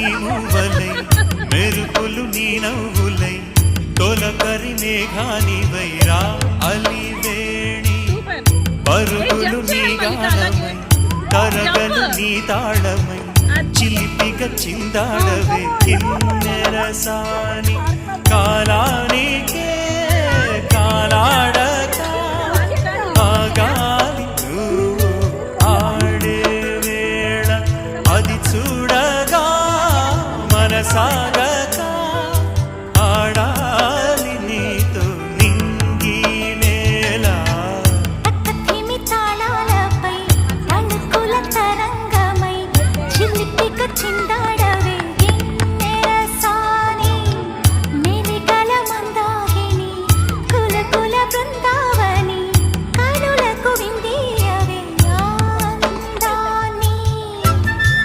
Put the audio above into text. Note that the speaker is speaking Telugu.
నీ మువ్వలై మెరుపులు నీ నవ్వులై తొలకరి మేఘానివై రా అలివేణి పరుగులు నీ గానమై కరగలు నీ తాళమై చిలిపిగా చిందాడవే కిన్నెరసాని కాలానికే కాలాడక ఆగాలి నువ్వు ఆడే వేళ అది చూడగా మనసాగక ఆడాలి నీతో నింగి నేల తాళాలపై తణుకుల తరంగమై చిలిపిక చిందాడ